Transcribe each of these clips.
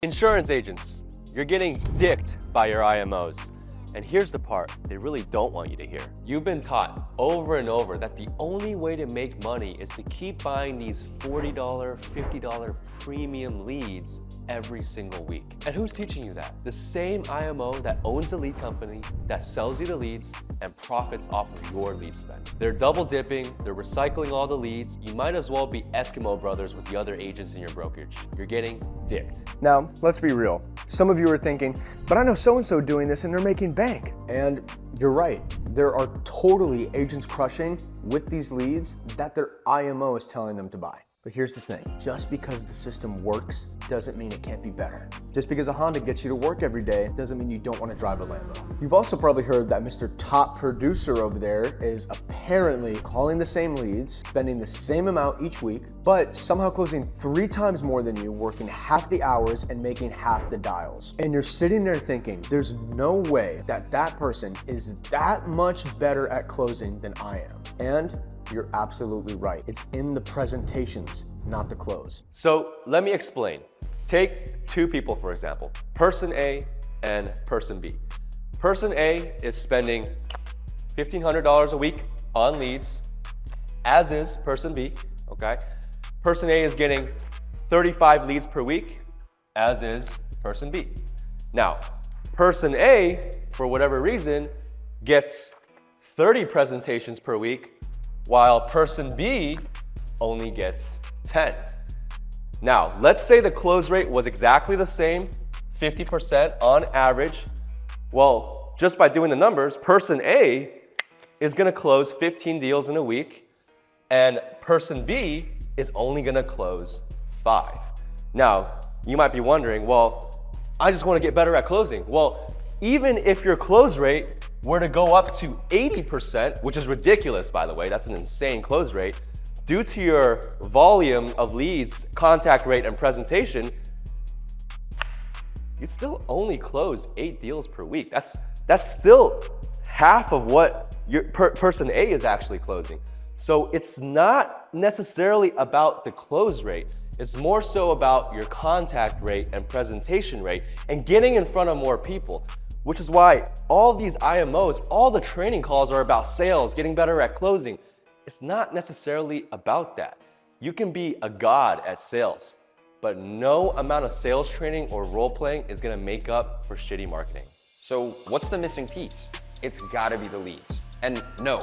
Insurance agents, you're getting dicked by your IMOs. And here's the part they really don't want you to hear. You've been taught over and over that the only way to make money is to keep buying these $40, $50 premium leads every single week. And who's teaching you that? The same IMO that owns the lead company, that sells you the leads and profits off of your lead spend. They're double dipping, they're recycling all the leads. You might as well be Eskimo brothers with the other agents in your brokerage. You're getting dicked. Now, let's be real. Some of you are thinking, but I know so-and-so doing this and they're making bank. And you're right. There are totally agents crushing with these leads that their IMO is telling them to buy. But here's the thing, just because the system works doesn't mean it can't be better. Just because a Honda gets you to work every day doesn't mean you don't want to drive a Lambo. You've also probably heard that Mr. Top Producer over there is apparently calling the same leads, spending the same amount each week, but somehow closing 3 times more than you, working half the hours and making half the dials. And you're sitting there thinking, there's no way that that person is that much better at closing than I am. And you're absolutely right. It's in the presentations, not the close. So let me explain. Take 2 people, for example, person A and person B. Person A is spending $1,500 a week on leads, as is person B, okay? Person A is getting 35 leads per week, as is person B. Now, person A, for whatever reason, gets 30 presentations per week, while person B only gets 10. Now, let's say the close rate was exactly the same, 50% on average. Well, just by doing the numbers, person A is gonna close 15 deals in a week, and person B is only gonna close 5. Now, you might be wondering, well, I just wanna get better at closing. Well, even if your close rate were to go up to 80%, which is ridiculous, by the way, that's an insane close rate, due to your volume of leads, contact rate, and presentation, you'd still only close 8 deals per week. That's still half of what your person A is actually closing. So it's not necessarily about the close rate. It's more so about your contact rate and presentation rate and getting in front of more people. Which is why all these IMOs, all the training calls are about sales, getting better at closing. It's not necessarily about that. You can be a god at sales, but no amount of sales training or role playing is gonna make up for shitty marketing. So what's the missing piece? It's gotta be the leads. And no,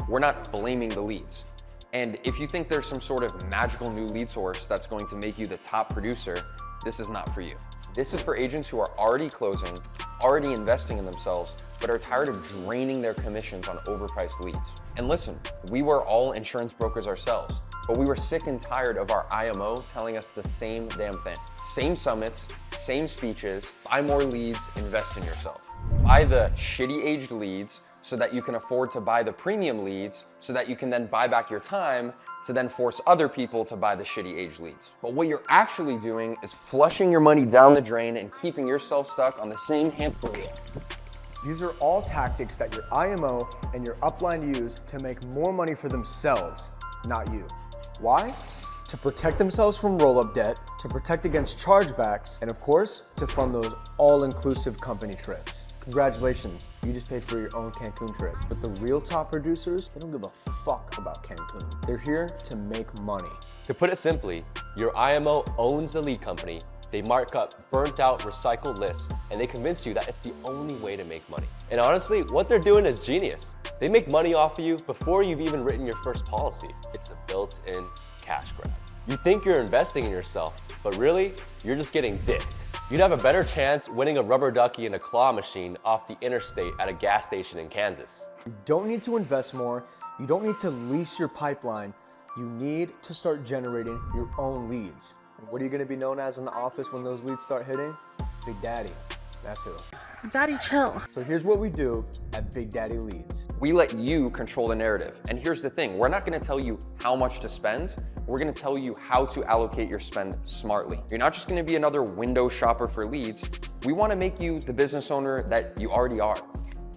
we're not blaming the leads. And if you think there's some sort of magical new lead source that's going to make you the top producer, this is not for you. This is for agents who are already closing, already investing in themselves, but are tired of draining their commissions on overpriced leads. And listen, we were all insurance brokers ourselves, but we were sick and tired of our IMO telling us the same damn thing. Same summits, same speeches, buy more leads, invest in yourself. Buy the shitty aged leads so that you can afford to buy the premium leads so that you can then buy back your time to then force other people to buy the shitty aged leads. But what you're actually doing is flushing your money down the drain and keeping yourself stuck on the same hamster wheel. These are all tactics that your IMO and your upline use to make more money for themselves, not you. Why? To protect themselves from roll-up debt, to protect against chargebacks, and of course, to fund those all-inclusive company trips. Congratulations, you just paid for your own Cancun trip. But the real top producers, they don't give a fuck about Cancun. They're here to make money. To put it simply, your IMO owns the lead company, they mark up burnt out recycled lists, and they convince you that it's the only way to make money. And honestly, what they're doing is genius. They make money off of you before you've even written your first policy. It's a built-in cash grab. You think you're investing in yourself, but really, you're just getting dicked. You'd have a better chance winning a rubber ducky and a claw machine off the interstate at a gas station in Kansas. You don't need to invest more. You don't need to lease your pipeline. You need to start generating your own leads. And what are you going to be known as in the office when those leads start hitting? Big Daddy. That's who. Daddy, chill. So here's what we do at Big Daddy Leads. We let you control the narrative. And here's the thing, we're not gonna tell you how much to spend, we're gonna tell you how to allocate your spend smartly. You're not just gonna be another window shopper for leads, we wanna make you the business owner that you already are.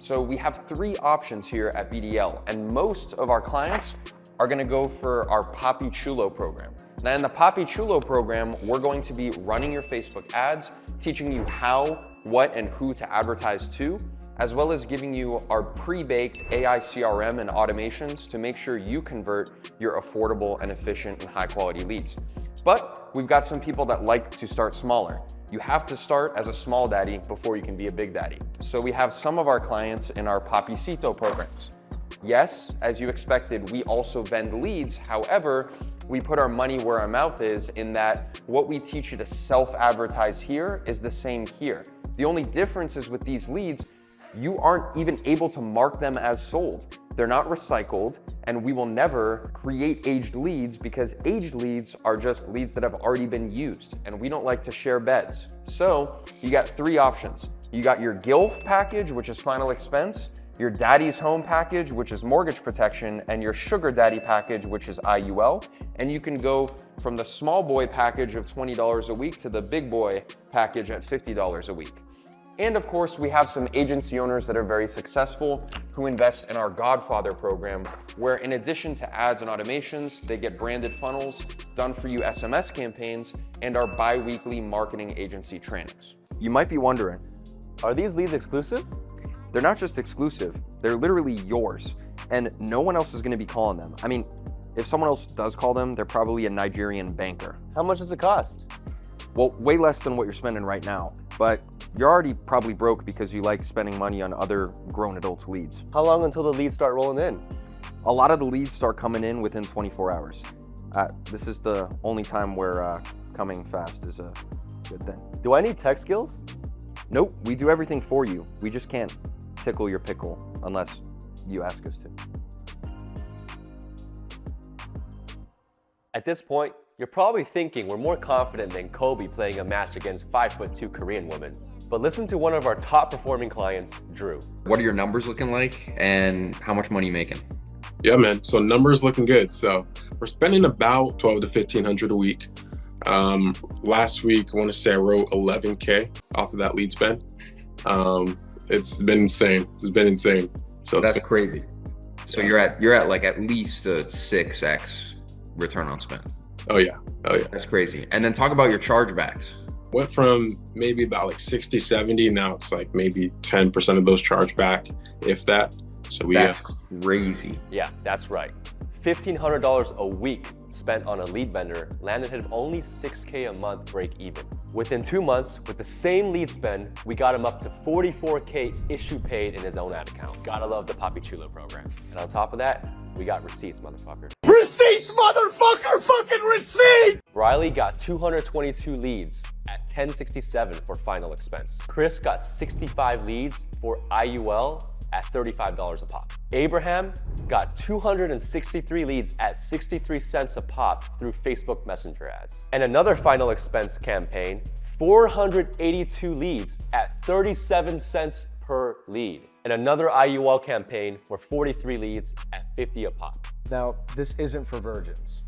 So we have 3 options here at BDL, and most of our clients are gonna go for our Papi Chulo program. Now in the Papi Chulo program, we're going to be running your Facebook ads, teaching you how, what, and who to advertise to, as well as giving you our pre-baked AI CRM and automations to make sure you convert your affordable and efficient and high quality leads. But we've got some people that like to start smaller. You have to start as a small daddy before you can be a big daddy. So we have some of our clients in our Papicito programs. Yes, as you expected, we also vend leads. However, we put our money where our mouth is in that what we teach you to self-advertise here is the same here. The only difference is with these leads, you aren't even able to mark them as sold. They're not recycled, and we will never create aged leads because aged leads are just leads that have already been used, and we don't like to share beds. So you got three options. You got your GILF package, which is final expense, your daddy's home package, which is mortgage protection, and your sugar daddy package, which is IUL. And you can go from the small boy package of $20 a week to the big boy package at $50 a week. And of course, we have some agency owners that are very successful who invest in our Godfather program, where in addition to ads and automations, they get branded funnels, done for you SMS campaigns, and our bi-weekly marketing agency trainings. You might be wondering, Are these leads exclusive? they're not just exclusive, they're literally yours, and no one else is gonna be calling them. I mean, if someone else does call them, they're probably a Nigerian banker. How much does it cost? Well, way less than what you're spending right now, but you're already probably broke because you like spending money on other grown adults' leads. How long until the leads start rolling in? A lot of the leads start coming in within 24 hours. This is the only time where coming fast is a good thing. Do I need tech skills? Nope, we do everything for you. We just can't tickle your pickle unless you ask us to. At this point, you're probably thinking we're more confident than Kobe playing a match against 5'2" Korean women. But listen to one of our top performing clients, Drew. What are your numbers looking like and how much money you making? Yeah, man. So numbers looking good. So we're spending about 12 to 1500 a week. Last week, I want to say I wrote 11K off of that lead spend. It's been insane. It's been insane. So That's crazy. So you're at like at least a 6x return on spend. Oh yeah. That's crazy. And then talk about your chargebacks. Went from maybe about like 60, 70. Now it's like maybe 10% of those charged back, if that. So That's crazy. Yeah, that's right. $1,500 a week spent on a lead vendor landed him only $6K a month break even. Within 2 months, with the same lead spend, we got him up to $44K issue paid in his own ad account. Gotta love the Papi Chulo program. And on top of that, we got receipts, motherfucker. Receipts, motherfucker, fucking receipts! Riley got 222 leads at 1067 for final expense. Chris got 65 leads for IUL at $35 a pop. Abraham got 263 leads at 63 cents a pop through Facebook Messenger ads. And another final expense campaign, 482 leads at 37 cents per lead. And another IUL campaign for 43 leads at 50 a pop. Now, this isn't for virgins.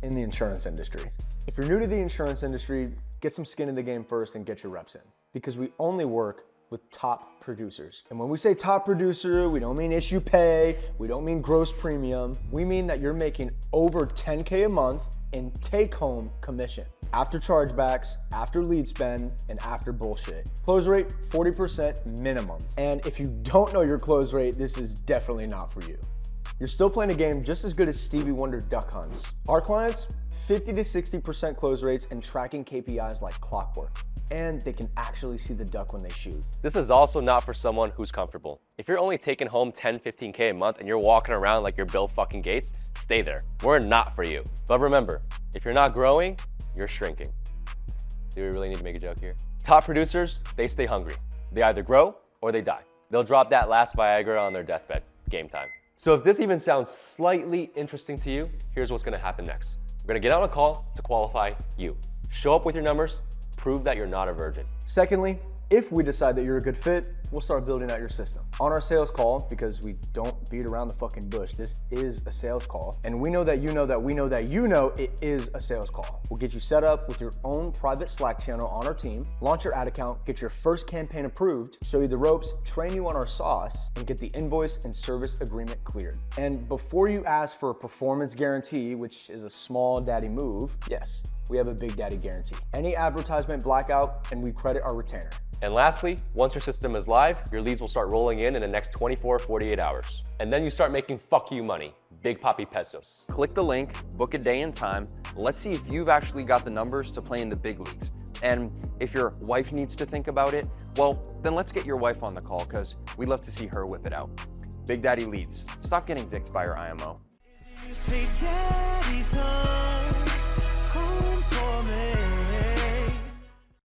In the insurance industry. If you're new to the insurance industry, get some skin in the game first and get your reps in. Because we only work with top producers. And when we say top producer, we don't mean issue pay, we don't mean gross premium. We mean that you're making over 10K a month in take-home commission. After chargebacks, after lead spend, and after bullshit. Close rate, 40% minimum. And if you don't know your close rate, this is definitely not for you. You're still playing a game just as good as Stevie Wonder duck hunts. Our clients, 50 to 60% close rates and tracking KPIs like clockwork. And they can actually see the duck when they shoot. This is also not for someone who's comfortable. If you're only taking home 10, 15K a month and you're walking around like you're Bill fucking Gates, stay there. We're not for you. But remember, if you're not growing, you're shrinking. Do we really need to make a joke here? Top producers, they stay hungry. They either grow or they die. They'll drop that last Viagra on their deathbed. Game time. So if this even sounds slightly interesting to you, here's what's gonna happen next. We're gonna get on a call to qualify you. Show up with your numbers, prove that you're not a virgin. Secondly, If we decide that you're a good fit, we'll start building out your system. On our sales call, because we don't beat around the fucking bush, this is a sales call. And we know that you know that we know that you know it is a sales call. We'll get you set up with your own private Slack channel on our team, launch your ad account, get your first campaign approved, show you the ropes, train you on our sauce, and get the invoice and service agreement cleared. And before you ask for a performance guarantee, which is a small daddy move, yes, we have a big daddy guarantee. Any advertisement blackout, and we credit our retainer. And lastly, once your system is live, your leads will start rolling in the next 24, 48 hours. And then you start making fuck you money, big poppy pesos. Click the link, book a day and time. Let's see if you've actually got the numbers to play in the big leagues. And if your wife needs to think about it, well, then let's get your wife on the call because we'd love to see her whip it out. Big Daddy Leads. Stop getting dicked by your IMO. You say daddy's home.